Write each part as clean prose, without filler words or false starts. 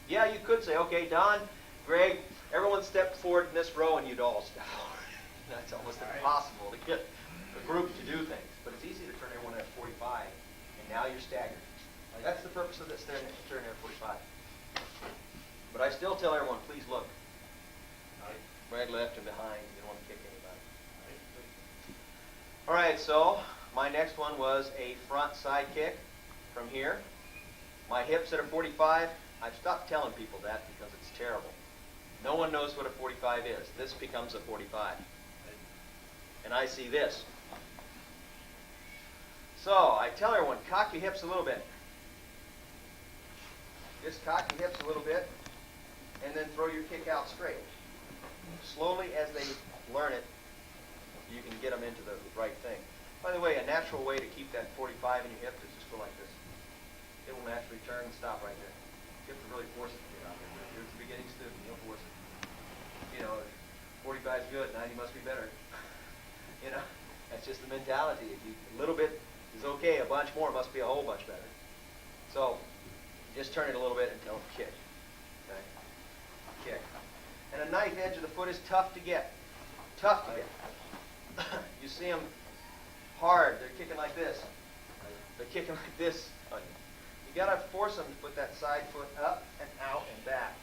Yeah, you could say, okay, Don, Greg, everyone step forward in this row and you'd all step forward. That's almost impossible to get a group to do things. But it's easy to turn everyone at 45, and now you're staggered. That's the purpose of this turn at 45. But I still tell everyone, please look. Right, left, and behind. You don't want to kick anybody. All right, so my next one was a front side kick from here. My hips at a 45. I've stopped telling people that because it's terrible. No one knows what a 45 is. This becomes a 45. And I see this. So I tell everyone, cock your hips a little bit. Just cock your hips a little bit, and then throw your kick out straight. Slowly, as they learn it, you can get them into the right thing. By the way, a natural way to keep that 45 in your hip is just go like this. It will naturally turn and stop right there. You have to really force it to get out there. If you're a beginning student, you don't force it. You know, 45 is good, 90 must be better. You know, that's just the mentality. If you, a little bit is okay, a bunch more must be a whole bunch better. So, just turn it a little bit and tell them kick. Okay? Kick. And a knife edge of the foot is tough to get. Tough to get. You see them hard. They're kicking like this. They're kicking like this on you. You got to force them to put that side foot up and out and back.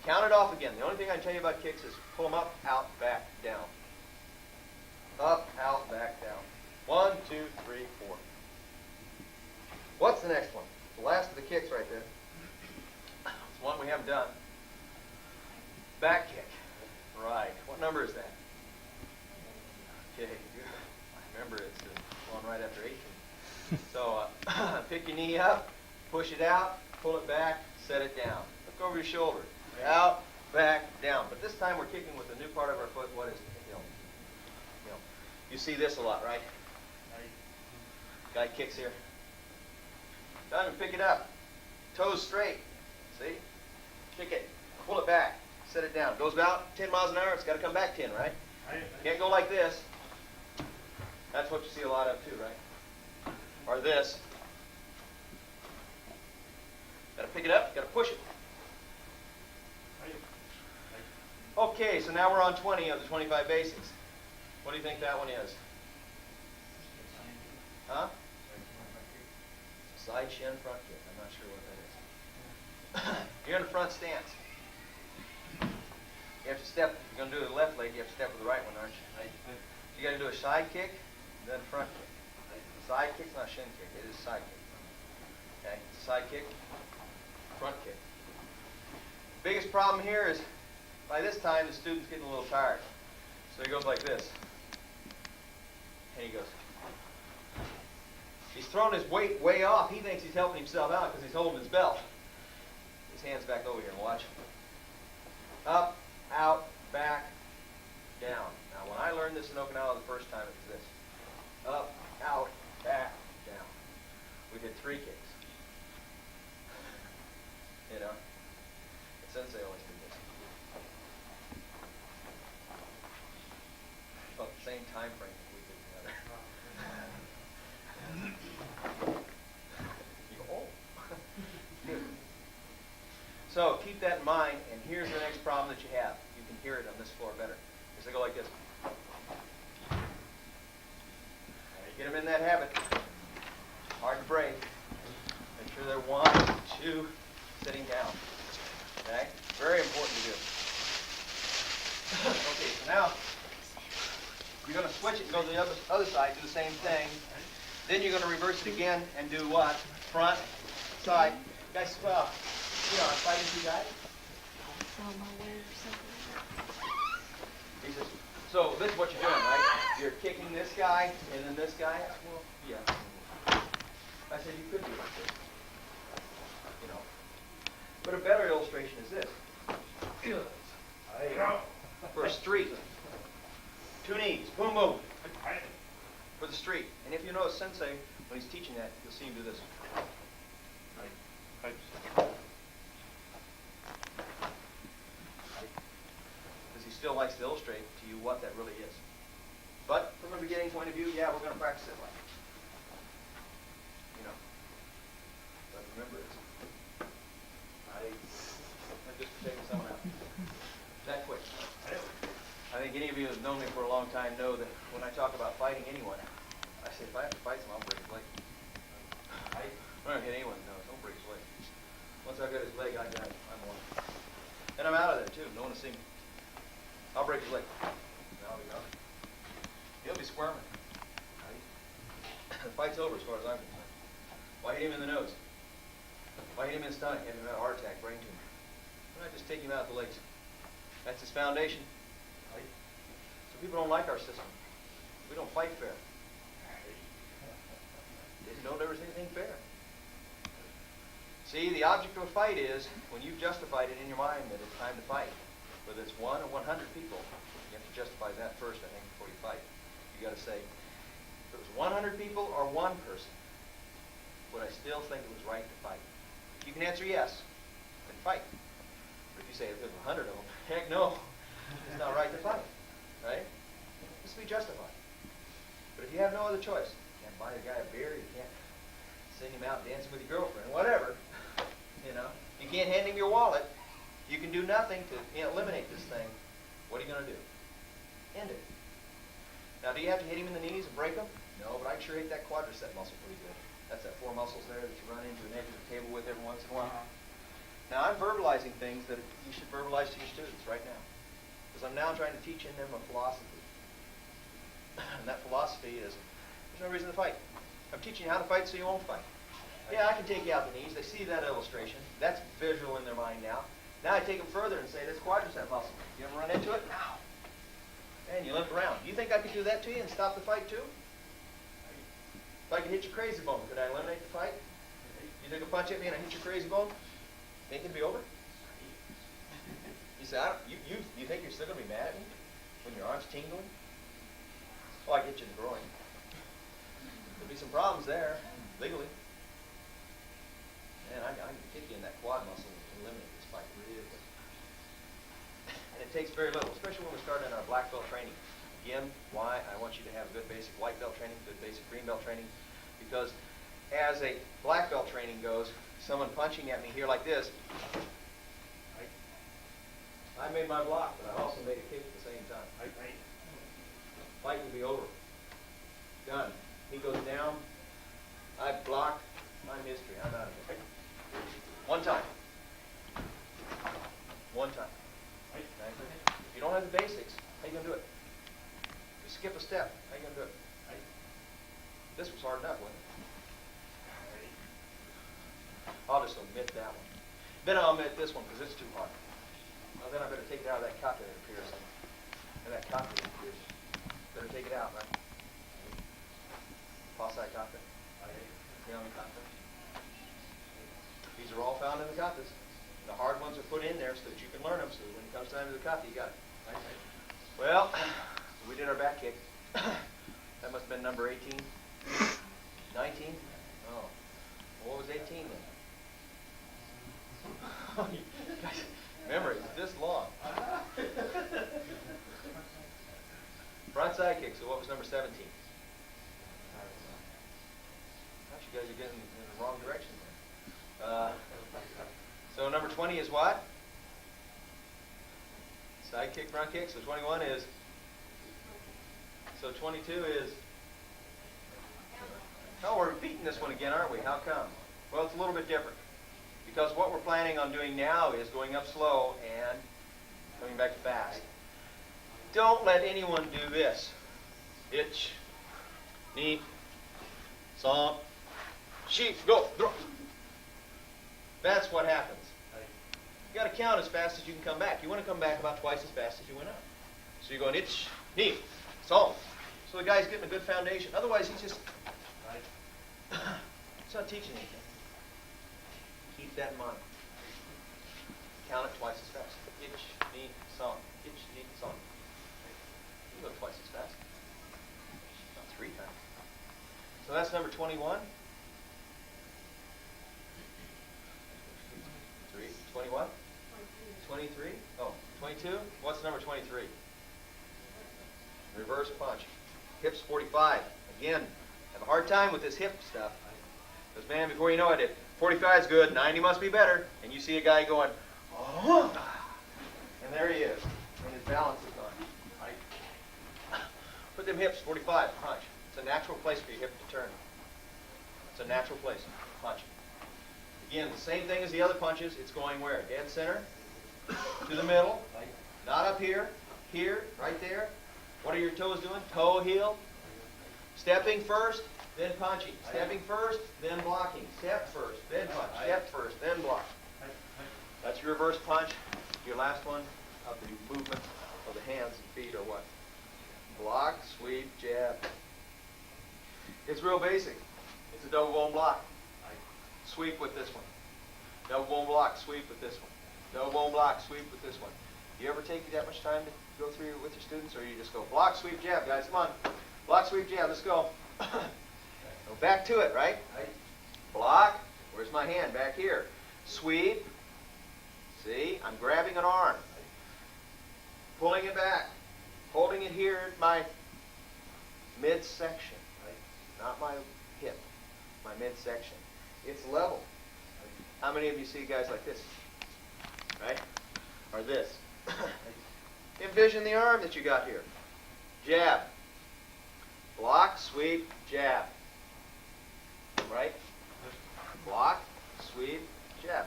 Count it off again. The only thing I can tell you about kicks is pull them up, out, back, down. Up, out, back, down. 1, 2, 3, 4. What's the next one? The last of the kicks right there. It's one we haven't done. Back kick. Right. What number is that? Okay, good. I remember it's the one right after 18. So pick your knee up, push it out, pull it back, set it down. Look over your shoulder. Out, back, down. But this time we're kicking with the new part of our foot. What is it? Heel. Heel. You see this a lot, right? Guy kicks here. Done, pick it up. Toes straight. See? Kick it. Pull it back. Set it down. Goes about 10 miles an hour. It's got to come back 10, right? Can't go like this. That's what you see a lot of too, right? Or this. Got to pick it up. Got to push it. Okay, so now we're on 20 of the 25 basics. What do you think that one is? Huh? Side shin front kick. I'm not sure what that is. You're in a front stance. You have to step. If you're going to do the left leg, you have to step with the right one, aren't you? You got to do a side kick, then front kick. Side kick's not shin kick. It is side kick. Okay, side kick, front kick. Biggest problem here is by this time the student's getting a little tired. So he goes like this. And he goes. He's thrown his weight way off. He thinks he's helping himself out because he's holding his belt. His hand's back over here and watch. Up, out, back, down. Now when I learned this in Okinawa the first time, it was this. Up, out, back, down. We did 3 kicks. You know? The sensei always did this. About the same time frame that we did together. You go, oh. Good. So keep that in mind, and here's the next problem that you have. You can hear it on this floor better. Is they go like this. Get them in that habit. Hard to break. Make sure they're 1, 2, sitting down. Okay? Very important to do. Okay, so now you're going to switch it and go to the other side, do the same thing. Then you're going to reverse it again and do what? Front, side. Guys, well, you know, I'm fighting 2 guys. He says, so this is what you're doing, right? You're kicking this guy and then this guy. Well, yeah. I said you could do it like this. You know. But a better illustration is this. For a street. 2 knees. Boom, boom. For the street. And if you know a sensei, when he's teaching that, you'll see him do this. Because he still likes to illustrate to you what that really is. But from a beginning point of view, yeah, we're going to practice it like it. You know. But remember, it's who've known me for a long time know that when I talk about fighting anyone, I say if I have to fight someone, I'll break his leg. I'm not going to hit anyone, no, don't break his leg. Once I've got his leg, I got it. I'm one. And I'm out of there too. No one will see me. I'll break his leg. And I'll be gone. He'll be squirming. The fight's over as far as I'm concerned. Why hit him in the nose? Why hit him in the stomach? Have him have a heart attack, brain tumor. Why not just take him out the legs? That's his foundation. So people don't like our system. We don't fight fair. Didn't know there was anything fair. See, the object of a fight is when you've justified it in your mind that it's time to fight. Whether it's 1 or 100 people, you have to justify that first, I think, before you fight. You got to say, if it was 100 people or 1 person, would I still think it was right to fight? If you can answer yes, then fight. But if you say if there's 100 of them, heck no, it's not right to fight, right? Just be justified. But if you have no other choice, you can't buy the guy a beer, you can't send him out dancing with your girlfriend, whatever. You know, you can't hand him your wallet. You can do nothing to eliminate this thing. What are you going to do? End it. Now, do you have to hit him in the knees and break him? No, but I sure hit that quadricep muscle pretty good. That's that 4 muscles there that you run into an edge of the table with every once in a while. Now, I'm verbalizing things that you should verbalize to your students right now. Because I'm now trying to teach in them a philosophy. And that philosophy is, there's no reason to fight. I'm teaching you how to fight so you won't fight. Yeah, I can take you out the knees. They see that illustration. That's visual in their mind now. Now I take them further and say, this quadricep muscle. You ever run into it? Ow. And you limp around. You think I could do that to you and stop the fight too? If I could hit your crazy bone, could I eliminate the fight? You take a punch at me and I hit your crazy bone? Think it'd be over? You say, you think you're still going to be mad at me when your arm's tingling? Oh, I get you in the groin. There'll be some problems there, legally. Man, I can kick you in that quad muscle and eliminate this fight really quick. And it takes very little, especially when we're starting our black belt training. Again, why I want you to have good basic white belt training, good basic green belt training, because as a black belt training goes, someone punching at me here like this, I made my block, but I also made a kick at the same time. Fight will be over. Done. He goes down. I block. I'm history. I'm out of here. One time. One time. Okay? If you don't have the basics, how you going to do it? You skip a step. How you going to do it? This was hard enough, wasn't it? I'll just omit that one. Then I'll omit this one because it's too hard. Well, then I better take it out of that copy that appears. And that copy that appears. Better take it out, right? Pasi kata. These are all found in the katas. The hard ones are put in there so that you can learn them, so that when it comes time to the kata, you got it. Well, we did our back kick. That must have been number 18. 19? Oh. Well, what was 18 then? Guys, memory is this long. Front side kick, so what was number 17? Gosh, you guys are getting in the wrong direction there. So number 20 is what? Side kick, front kick. So 21 is, so 22 is, oh, we're repeating this one again, aren't we? How come? Well, it's a little bit different. Because what we're planning on doing now is going up slow and coming back fast. Don't let anyone do this. Itch, knee, song, sheep, go, throw. That's what happens. You got to count as fast as you can come back. You want to come back about twice as fast as you went up. So you're going itch, knee, song. So the guy's getting a good foundation. Otherwise, he's just, it's not teaching anything. Keep that in mind. Count it twice as fast. Itch, knee, song. Itch, knee, song. You go twice as fast. Not 3 times. So that's number 21. 21? 23? Oh, 22? What's number 23? Reverse punch. Hips 45. Again, have a hard time with this hip stuff. Because, man, before you know it, 45 is good, 90 must be better. And you see a guy going, oh, and there he is. And his balance is gone. Right? Put them hips, 45, punch. It's a natural place for your hip to turn. It's a natural place. Punch. Again, the same thing as the other punches. It's going where? Dead center, to the middle, not up here, here, right there. What are your toes doing? Toe, heel. Stepping first, then punching. Stepping first, then blocking. Step first, then punch. Step first, then block. That's your reverse punch. Your last one of the movement of the hands and feet or what? Block, sweep, jab. It's real basic. It's a double bone block. Sweep with this one. Double bone block, sweep with this one. Double bone block, sweep with this one. Do you ever take that much time to go through with your students, or you just go block, sweep, jab, guys? Come on. Block, sweep, jab. Let's go. Go back to it, right? Block. Where's my hand? Back here. Sweep. See? I'm grabbing an arm. Pulling it back. Holding it here at my midsection. Not my hip. My midsection. It's level. How many of you see guys like this? Right? Or this? Envision the arm that you got here. Jab. Block, sweep, jab. Right? Block, sweep, jab.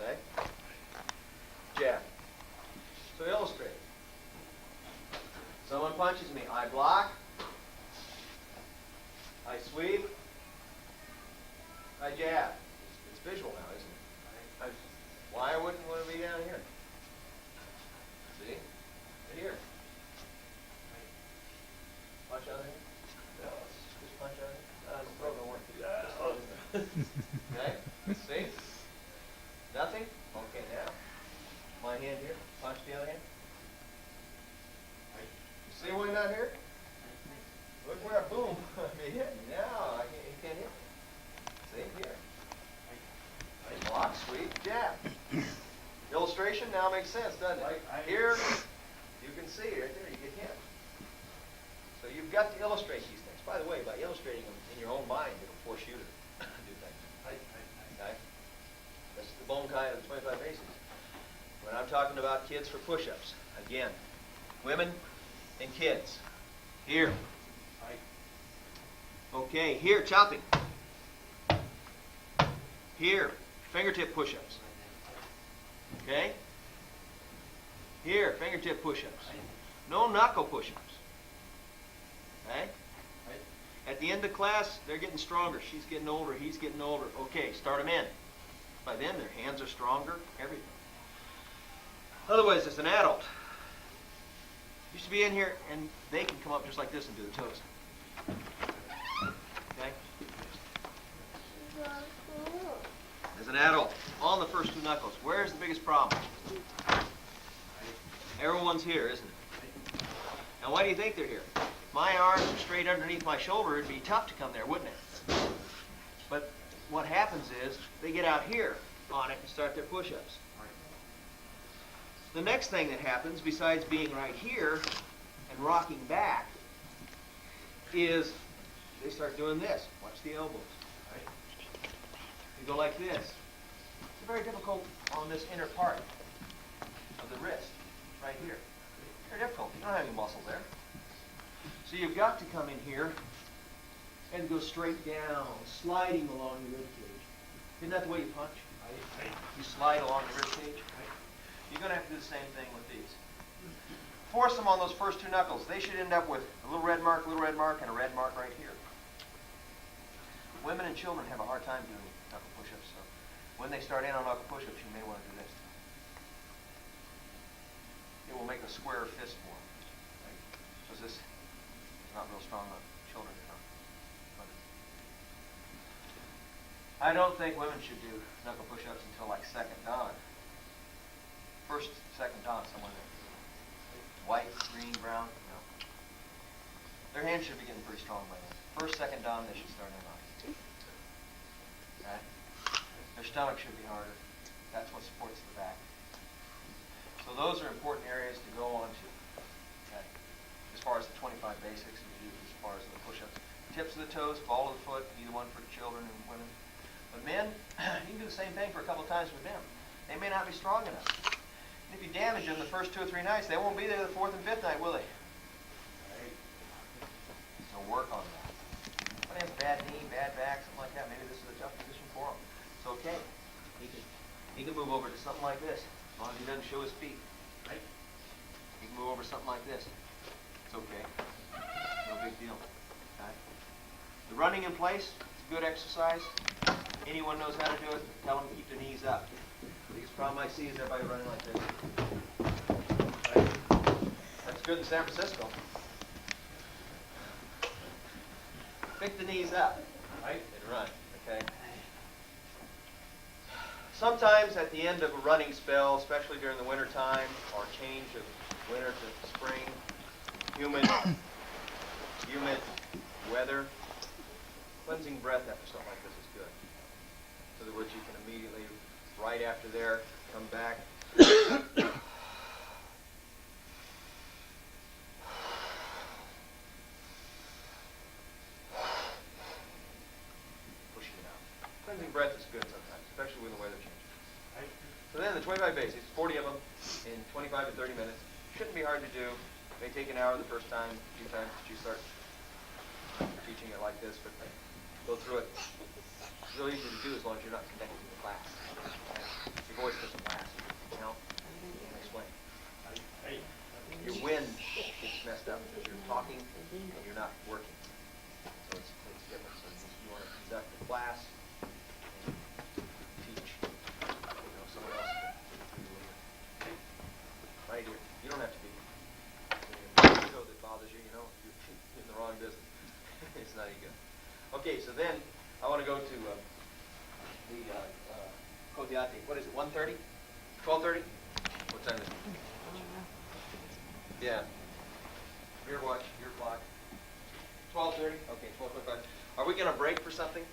Okay? Jab. So illustrate. Someone punches me. I block. I sweep. I jab. It's visual now, isn't it? Why wouldn't it be down here? See? Right here. Punch out of here? No, just punch out of here. Throw no work. Okay? See? Nothing? Okay, now. My hand here. Punch the other hand. You see why not here? Look where a boom may hit me. Now you can't hit me. See here. Block, sweep, jab. Illustration now makes sense, doesn't it? Here, you can see right there, you get hit. So you've got to illustrate these things. By the way, by illustrating them in your own mind, it'll force you to do things. Okay? This is the bone kind of the 25 basics. When I'm talking about kids for push-ups, again, women and kids. Here. Okay, here, chopping. Here, fingertip push-ups. Okay? Here, fingertip push-ups. No knuckle push-ups. Okay? At the end of class, they're getting stronger. She's getting older. He's getting older. Okay, start them in. By then, their hands are stronger, everything. Otherwise, as an adult, used to be in here, and they can come up just like this and do the toes. Okay? As an adult, on the first two knuckles, where's the biggest problem? Everyone's here, isn't it? Now, why do you think they're here? If my arms are straight underneath my shoulder, it'd be tough to come there, wouldn't it? But what happens is, they get out here on it and start their push-ups. The next thing that happens, besides being right here and rocking back, is they start doing this. Watch the elbows. You go like this. It's very difficult on this inner part of the wrist, right here. Very difficult. You don't have any muscle there. So you've got to come in here and go straight down, sliding along the rib cage. Isn't that the way you punch? You slide along the rib cage. You're going to have to do the same thing with these. Force them on those first two knuckles. They should end up with a little red mark, and a red mark right here. Women and children have a hard time doing knuckle push-ups, so when they start in on knuckle push-ups, you may want to do this. It will make a square fist for them. Because this is not real strong on children. I don't think women should do knuckle push-ups until like second dawn. First, second dawn, somewhere there. White, green, brown, no. Their hands should be getting pretty strong by then. First, second dawn, they should start in on. Okay? Their stomach should be harder. That's what supports the back. So those are important areas to go on to. Okay? As far as the 25 basics, as far as the push-ups. Tips of the toes, ball of the foot, either one for children and women. But men, you can do the same thing for a couple of times with them. They may not be strong enough. If you damage them the first 2 or 3 nights, they won't be there the 4th and 5th night, will they? to work on that. When he has a bad knee, bad back, something like that, maybe this is a tough position for him. It's okay. He can move over to something like this, as long as he doesn't show his feet. Right? He can move over to something like this. It's okay. No big deal. Okay? The running in place, it's a good exercise. Anyone knows how to do it, tell them to keep their knees up. The biggest problem I see is everybody running like this. Right? That's good in San Francisco. Pick the knees up, right, and run, okay? Sometimes at the end of a running spell, especially during the winter time or change of winter to spring, humid weather, cleansing breath after something like this is good. In other words, you can immediately, right after there, come back. Pushing it out. Cleansing breath is good sometimes, especially when the weather changes. Right? So then the 25 basics, 40 of them in 25 to 30 minutes. Shouldn't be hard to do. May take an hour the first time, a few times that you start teaching it like this, but go through it. It's really easy to do as long as you're not connected to the class. Your voice doesn't last. You know? You can't explain. Your wind gets messed up because you're talking and you're not working. So it's different. So you want to conduct the class and teach. You know, someone else can do it. Right here. You don't have to be. Ego that bothers you, you know, you're in the wrong business. It's not any good. Okay, so then I want to go to the Kotiate. What is it, 1:30? 12:30? What time is it? Yeah. Your watch, your clock. 12:30? Okay, 12:45. Are we going to break for something?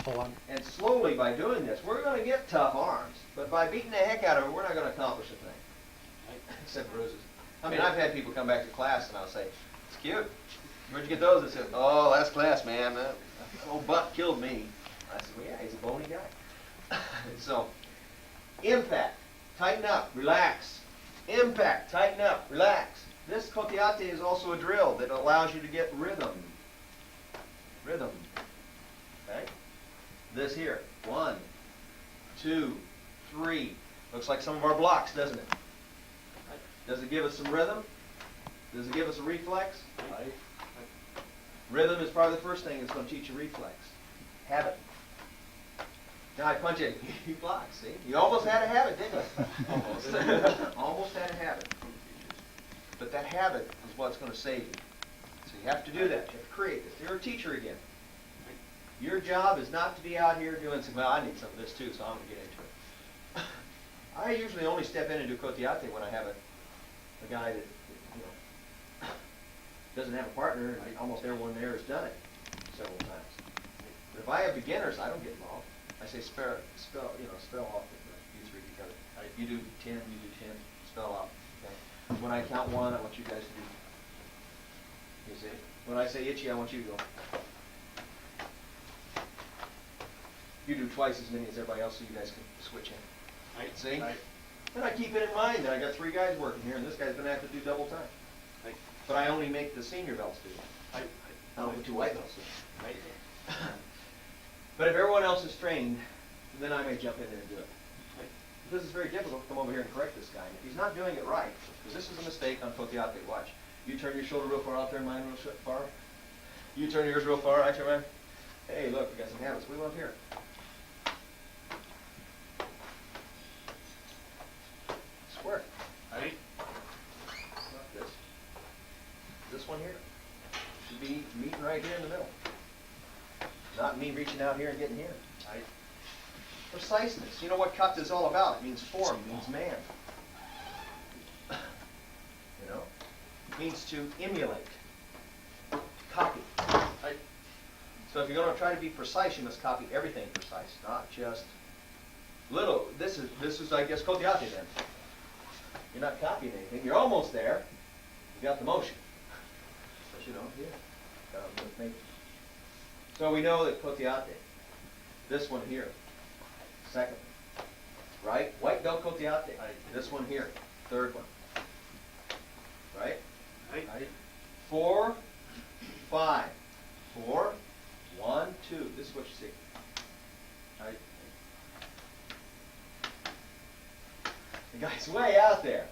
Hold on. And slowly, by doing this, we're going to get tough arms. But by beating the heck out of it, we're not going to accomplish a thing. Except bruises. I mean, I've had people come back to class and I'll say, it's cute. Where'd you get those? They said, oh, last class, man. Old Buck killed me. I said, well, yeah, he's a bony guy. So, impact, tighten up, relax. Impact, tighten up, relax. This Kotiate is also a drill that allows you to get rhythm. Rhythm. Okay? This here. 1, 2, 3. Looks like some of our blocks, doesn't it? Does it give us some rhythm? Does it give us a reflex? Right. Rhythm is probably the first thing that's going to teach you reflex. Habit. Now I punch it, he blocks, see? You almost had a habit, didn't you? Almost. Almost had a habit. But that habit is what's going to save you. So you have to do that. You have to create this. You're a teacher again. Your job is not to be out here doing something, well, I need some of this too, so I'm going to get into it. I usually only step in and do Kotiate when I have a guy that, you know, doesn't have a partner, and almost everyone there has done it several times. But if I have beginners, I don't get involved. I say spell off you three together. You do 10, you do 10, spell off. Okay? When I count 1, I want you guys to do. You see? When I say itchy, I want you to go. You do twice as many as everybody else, so you guys can switch in. Right? See? Right. And I keep it in mind that I got 3 guys working here, and this guy's going to have to do double time. Right. But I only make the senior belts do it. I don't put 2 white belts in. Right. But if everyone else is trained, then I may jump in there and do it. Right. This is very difficult to come over here and correct this guy. And if he's not doing it right, because this is a mistake on Kotiate, watch. You turn your shoulder real far, I'll turn mine real far. You turn yours real far, I turn mine. Hey, look, we got some habits. We want here. Square. Right. Not this. This one here should be meeting right here in the middle. Not me reaching out here and getting here. Right. Preciseness. You know what kata is all about? It means form, it means man. You know? It means to emulate. Copy. Right. So if you're going to try to be precise, you must copy everything precise, not just little. This is I guess Kotiate then. You're not copying anything. You're almost there. You got the motion. But you don't here. So we know that Kotiate, this one here, second, right? White belt Kotiate. This one here, third one. Right? Right. 4, 5. 4, 1, 2. This is what you see. Right? The guy's way out there.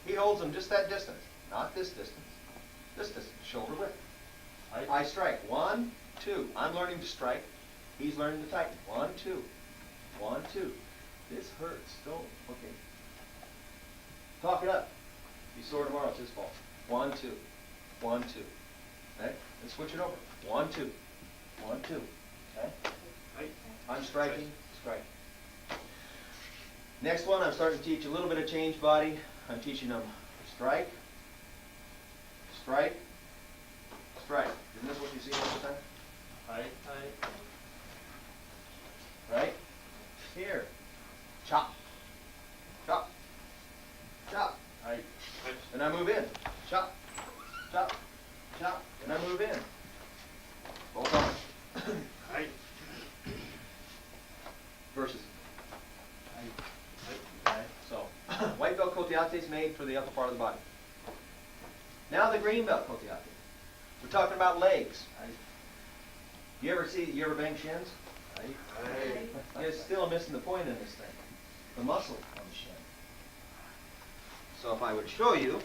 He holds them just that distance, not this distance. This distance, shoulder width. I strike. 1, 2. I'm learning to strike. He's learning to tighten. 1, 2. 1, 2. This hurts. Don't. Okay. Talk it up. If he's sore tomorrow, it's his fault. 1, 2. 1, 2. Okay? Let's switch it over. 1, 2. 1, 2. Okay? I'm striking, striking. Next one, I'm starting to teach a little bit of change body. I'm teaching them strike, strike, strike. Isn't this what you see all the time? Right? Here. Chop. Chop. Chop. And I move in. Chop. Chop. Chop. And I move in. Both arms. Versus. Okay. So, white belt koteate is made for the upper part of the body. Now the green belt koteate. We're talking about legs. You ever bang shins? You're still missing the point in this thing. The muscle on the shin. So if I would show you,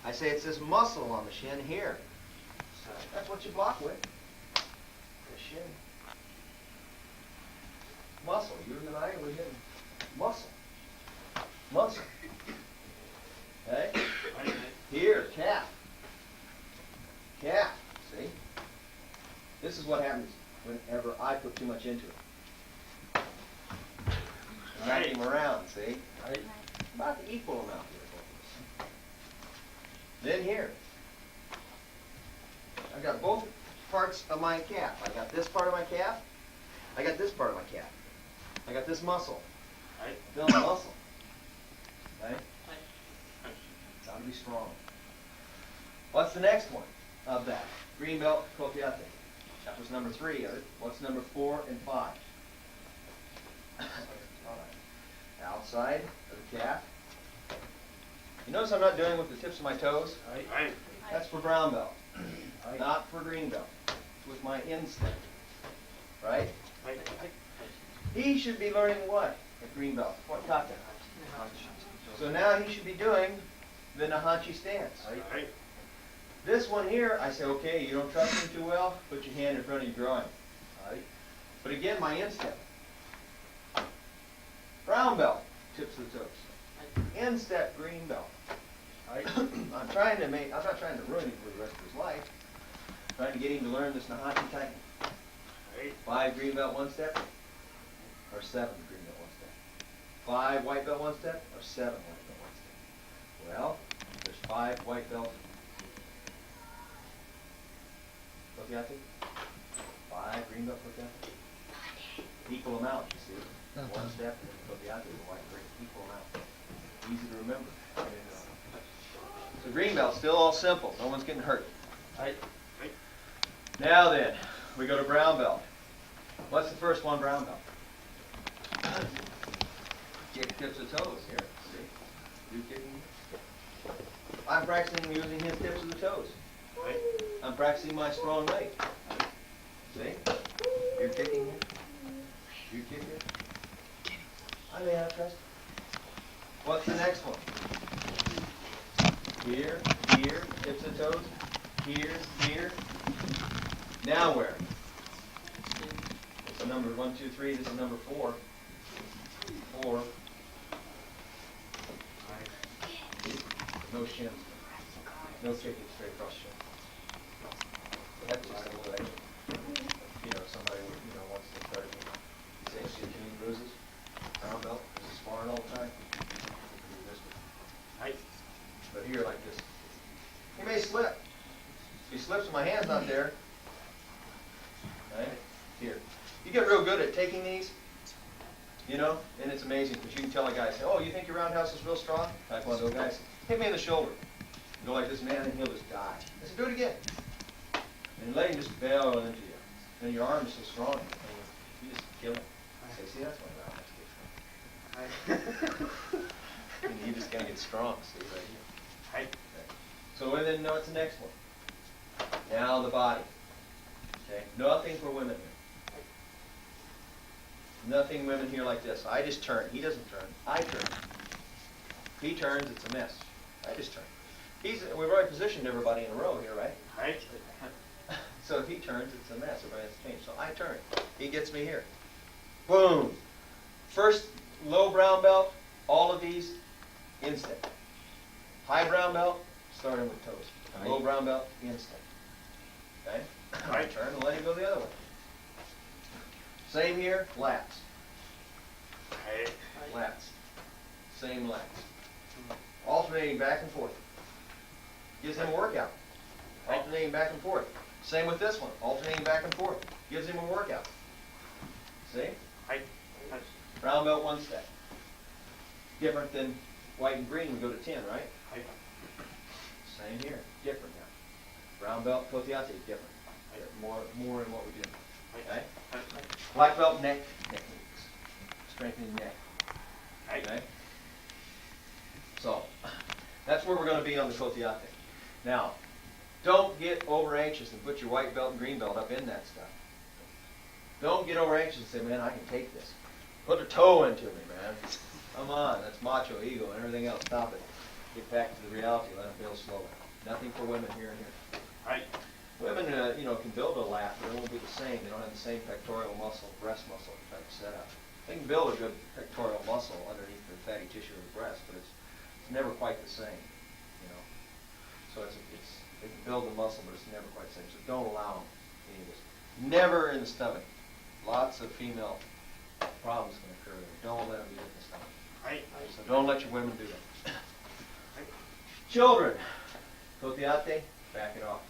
I say it's this muscle on the shin here. That's what you block with. The shin. Muscle. You and I are hitting muscle. Muscle. Okay? Here, calf. Calf. See? This is what happens whenever I put too much into it. Drag him around, see? About the equal amount here. Then here. I've got both parts of my calf. I got this part of my calf. I got this part of my calf. I got this muscle. Feel the muscle. Okay? It's got to be strong. What's the next one of that? Green belt koteate. That was number 3 of it. What's number 4 and 5? All right. Outside of the calf. You notice I'm not doing with the tips of my toes? That's for brown belt. Not for green belt. It's with my instep. Right? He should be learning what at green belt? What kata? So now he should be doing the Hanshi stance. This one here, I say, okay, you don't trust him too well, put your hand in front of your groin. But again, my instep. Brown belt, tips of the toes. Instep, green belt. I'm not trying to ruin him for the rest of his life. I'm trying to get him to learn this Hanshi tighten. 5 green belt 1 step, or 7 green belt 1 step. 5 white belt 1 step, or 7 white belt 1 step. Well, there's 5 white belt koteate, 5 green belt koteate. Equal amount, you see. 1 step and koteate is a white break, equal amount. Easy to remember. So green belt, still all simple. No one's getting hurt. Now then, we go to brown belt. What's the first one, brown belt? Kick tips of toes here. See? You kicking. I'm practicing using his tips of the toes. I'm practicing my strong leg. See? You're kicking here. You kick here. I may have trust. What's the next one? Here, here, tips of toes. Here, here. Now where? It's number 1, 2, 3. This is number 4. 4. No shins. No kicking straight across shin. That's just a little extra. You know, somebody wants to start saying she has any bruises. Brown belt. This is sparring all the time. But here, like this. He may slip. If he slips and my hand's not there. Right? Here. You get real good at taking these, and it's amazing because you can tell a guy, say, oh, you think your roundhouse is real strong? Taekwondo guys, hit me in the shoulder. Go like this, man, and he'll just die. I said, do it again. And let him just bail into you. And your arm is so strong, and you just kill him. I say, see, that's my roundhouse kicks. And you just gotta get strong, see, right here. Okay. So and then what's the next one? Now the body. Okay, nothing for women here. Nothing women here like this. I just turn. He doesn't turn. I turn. If he turns, it's a mess. I just turn. We've already positioned everybody in a row here, right? Right. So if he turns, it's a mess. Everybody has to change. So I turn. He gets me here. Boom. First low brown belt, all of these instant. High brown belt, starting with toes. Low brown belt, instant. Okay? I turn and let him go the other way. Same here, lats. Right. Lats. Same lats. Alternating back and forth. Gives him a workout. Alternating back and forth. Same with this one. Alternating back and forth. Gives him a workout. See? Right. Brown belt, one step. Different than white and green, we go to 10, right? Right. Same here. Different now. Brown belt, Kotiate, different. More in what we do. Okay? Black belt, neck techniques. Strengthening neck. Okay? So, that's where we're going to be on the Kotiate. Now, don't get over anxious and put your white belt and green belt up in that stuff. Don't get over anxious and say, man, I can take this. Put a toe into me, man. Come on, that's macho ego and everything else. Stop it. Get back to the reality. Let it build slowly. Nothing for women here and here. Right. Women, can build a lat, but it won't be the same. They don't have the same pectoral muscle, breast muscle type of setup. They can build a good pectoral muscle underneath the fatty tissue of the breast, but it's never quite the same, So they can build the muscle, but it's never quite the same. So don't allow them any of this. Never in the stomach. Lots of female problems can occur there. Don't let them get in the stomach. Right. So don't let your women do that. Children, Kotiate, back it off.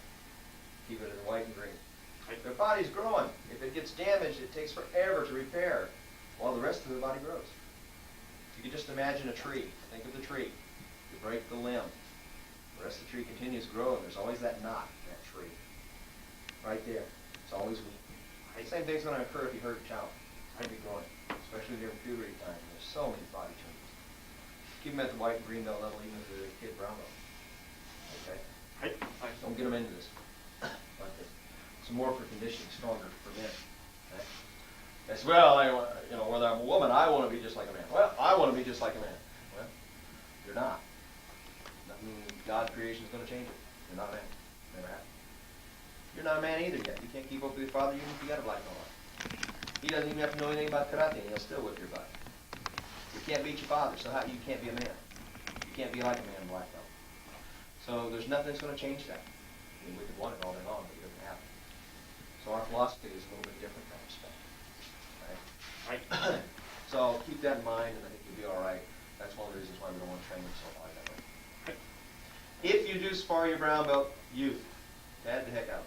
Keep it in white and green. Their body's growing. If it gets damaged, it takes forever to repair while the rest of the body grows. You can just imagine a tree. Think of the tree. You break the limb. The rest of the tree continues to grow, and there's always that knot in that tree. Right there. It's always weak. The same thing's going to occur if you hurt a child. It's going to be growing, especially during puberty time. There's so many body changes. Keep them at the white and green belt level, even if they're a kid brown belt. Okay? Right. Don't get them into this. Like this. Some more for conditioning, stronger for men. Okay? They say, well, whether I'm a woman, I want to be just like a man. Well, I want to be just like a man. Well, you're not. Nothing God's creation is going to change it. You're not a man. Never have. You're not a man either yet. You can't keep up with your father even if you got a black belt on. He doesn't even have to know anything about karate, and he'll still whip your butt. You can't beat your father, so you can't be a man. You can't be like a man in black belt. So there's nothing that's going to change that. I mean, we could want it all day long, but it doesn't happen. So our philosophy is a little bit different in that respect. Right? So keep that in mind, and I think you'll be all right. That's one of the reasons why we don't want to train them so hard that way. If you do spar your brown belt youth, pad the heck out.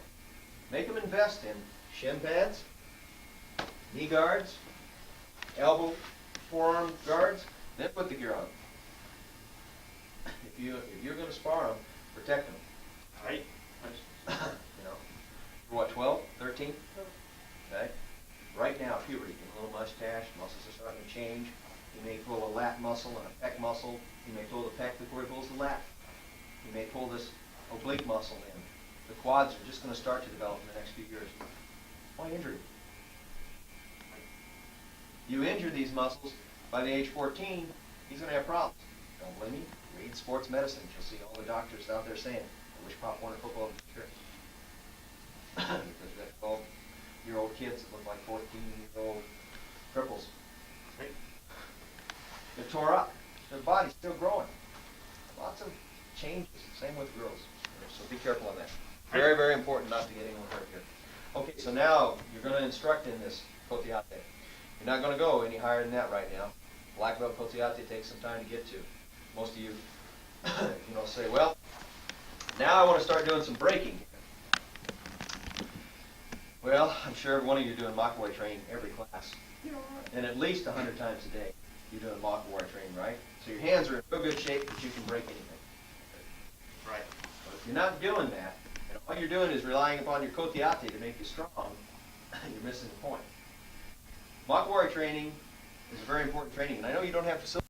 Make them invest in shin pads, knee guards, elbow, forearm guards, then put the gear on. If you're going to spar them, protect them. Right. You're what, 12, 13? Okay. Right now, puberty, getting a little mustache, muscles are starting to change. He may pull a lat muscle and a pec muscle. He may pull the pec before he pulls the lat. He may pull this oblique muscle in. The quads are just going to start to develop in the next few years. Why injury? You injure these muscles, by the age 14, he's going to have problems. Don't blame me. Read sports medicine. You'll see all the doctors out there saying, I wish Pop Warner football was here. Because we've got 12-year-old kids that look like 14-year-old cripples. They're tore up. Their body's still growing. Lots of changes. Same with girls. So be careful on that. Very, very important not to get anyone hurt here. Okay, so now you're going to instruct in this Kotiate. You're not going to go any higher than that right now. Black belt Kotiate takes some time to get to. Most of you, say, well, now I want to start doing some breaking. Well, I'm sure every one of you are doing Makawai training every class. And at least 100 times a day you're doing Makawai training, right? So your hands are in real good shape that you can break anything. Right. But if you're not doing that, and all you're doing is relying upon your Kotiate to make you strong, you're missing the point. Makawai training is a very important training, and I know you don't have facilities.